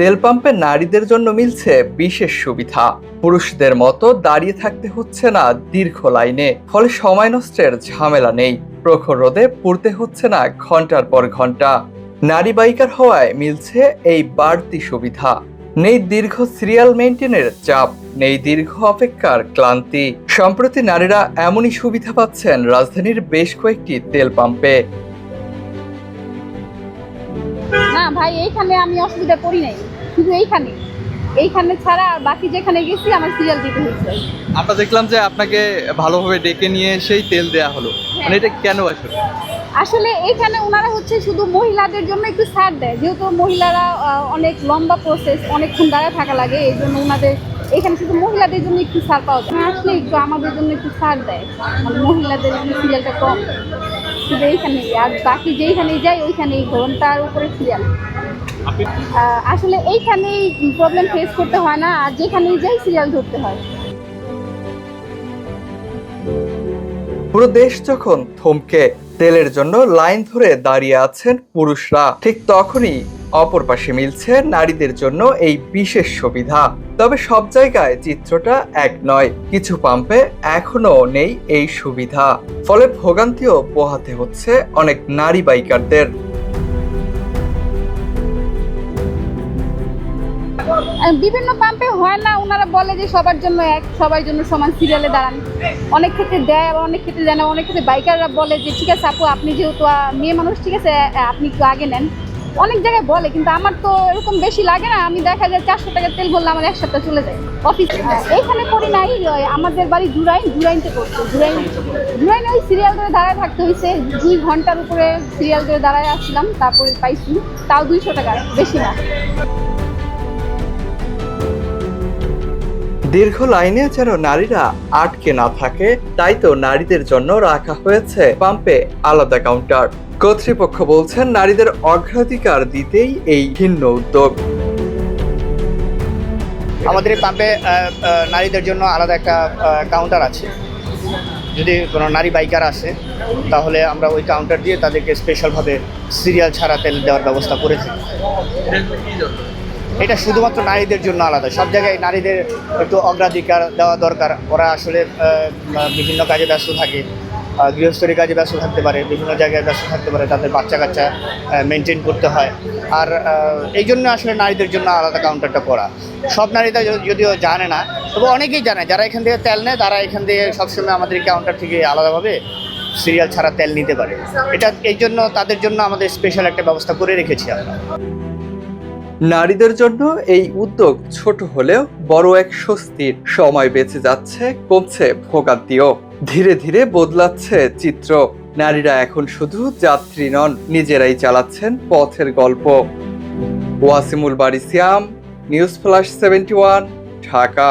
তেল পাম্পে নারীদের জন্য মিলছে বিশেষ সুবিধা। পুরুষদের মতো দাঁড়িয়ে থাকতে হচ্ছে না দীর্ঘ লাইনে, ফলে সময় নষ্টের ঝামেলা নেই। প্রখর রোদে পুড়তে হচ্ছে না ঘন্টার পর ঘন্টা। নারী বাইকার হওয়ায় মিলছে এই বাড়তি সুবিধা। নেই দীর্ঘ সিরিয়াল মেইনটেনের চাপ, নেই দীর্ঘ অপেক্ষার ক্লান্তি। সম্প্রতি নারীরা এমনই সুবিধা পাচ্ছেন রাজধানীর বেশ কয়েকটি তেল পাম্পে। না ভাই, এইখানে আমি অসুবিধা করি নাই, শুধু এইখানে ছাড়া আর বাকি যেখানে গেছি আমার সিরিয়াল দিতে হয়েছে। আমরা দেখলাম যে আপনাকে ভালোভাবে ডেকে নিয়ে সেই তেল দেয়া হলো, মানে এটা কেন আসলে এইখানে ওনারা শুধু মহিলাদের জন্য একটু ছাড় দেয়, যেহেতু মহিলারা অনেক লম্বা প্রসেস, অনেকক্ষণ দাঁড়ায় থাকা লাগে, এই জন্য ওনাদের এখানে শুধু মহিলাদের জন্য একটু ছাড় পাওয়া যায়। আসলে একটু আমাদের জন্য একটু ছাড় দেয়, মানে মহিলাদের জন্য সিরিয়ালটা কম, শুধু এইখানেই। আর বাকি যেইখানেই যাই ওইখানেই ঘন্টার উপরে সিরিয়াল। আসলে এইখানেই প্রবলেম ফেস করতে হয় না, আর যেখানেই যাই সিরিয়াল ধরতে হয়। পুরো দেশ যখন থমকে তেলের জন্য লাইন ধরে দাঁড়িয়ে আছেন পুরুষরা, ঠিক তখনই অপর পাশে মিলছে নারীদের জন্য এই বিশেষ সুবিধা। তবে সব জায়গায় চিত্রটা এক নয়, কিছু পাম্পে এখনো নেই এই সুবিধা, ফলে ভোগান্তিও পোহাতে হচ্ছে অনেক নারী বাইকারদের। বিভিন্ন পাম্পে হয় না, ওনারা বলে যে সবার জন্য সবার জন্য সমান সিরিয়ালে দাঁড়ান। অনেক ক্ষেত্রে দেয়, আবার অনেক ক্ষেত্রে দেয় না। অনেক ক্ষেত্রে বাইকাররা বলে যে ঠিক আছে আপু, আপনি যেহেতু মেয়ে মানুষ, ঠিক আছে আপনি একটু আগে নেন। অনেক জায়গায় বলে, কিন্তু আমার তো এরকম বেশি লাগে না। আমি দেখা যায় 400 টাকা তেল বললে আমার 1 সপ্তাহ চলে যায় অফিসে। এইখানে করি নাই, আমাদের বাড়ি জুরাইনতে করছে। জুরাইনে ওই সিরিয়াল ধরে দাঁড়ায় থাকতে হয়েছে 2 ঘন্টার উপরে সিরিয়াল ধরে দাঁড়ায় আসছিলাম, তারপরে পাইছি, তাও 200 টাকা, বেশি না। দীর্ঘ লাইনে যেন নারীরা আটকে না থাকে, তাই তো নারীদের জন্য রাখা হয়েছে পাম্পে আলাদা কাউন্টার। কর্তৃপক্ষ বলছেন নারীদের অগ্রাধিকার দিতেই এই ভিন্ন উদ্যোগ। আমাদের এই পাম্পে নারীদের জন্য আলাদা একটা কাউন্টার আছে। যদি কোনো নারী বাইকার আসে তাহলে আমরা ওই কাউন্টার দিয়ে তাদেরকে স্পেশালভাবে সিরিয়াল ছাড়া তেল দেওয়ার ব্যবস্থা করেছি। এটা শুধুমাত্র নারীদের জন্য আলাদা। সব জায়গায় নারীদের একটু অগ্রাধিকার দেওয়া দরকার। ওরা আসলে বিভিন্ন কাজে ব্যস্ত থাকে, গৃহস্থলী কাজে ব্যস্ত থাকতে পারে, বিভিন্ন জায়গায় ব্যস্ত থাকতে পারে, তাদের বাচ্চা কাচ্চা মেনটেন করতে হয়। আর এই জন্য আসলে নারীদের জন্য আলাদা কাউন্টারটা করা। সব নারীরা যদিও জানে না, তবে অনেকেই জানে। যারা এখান থেকে তেল নেয় তারা এখান থেকে সবসময় আমাদের কাউন্টার থেকে আলাদাভাবে সিরিয়াল ছাড়া তেল নিতে পারে। এটা এই জন্য তাদের জন্য আমাদের স্পেশাল একটা ব্যবস্থা করে রেখেছি আমরা। নারীদের জন্য এই উদ্যোগ ছোট হলেও বড় এক স্বস্তির। সময় বেঁচে যাচ্ছে, কমছে ভোগান্তিও। ধীরে ধীরে বদলাচ্ছে চিত্র। নারীরা এখন শুধু যাত্রী নন, নিজেরাই চালাচ্ছেন পথের গল্প। ওয়াসিমুল বাড়ি সিয়াম, নিউজ ফ্ল্যাশ 71, ঢাকা।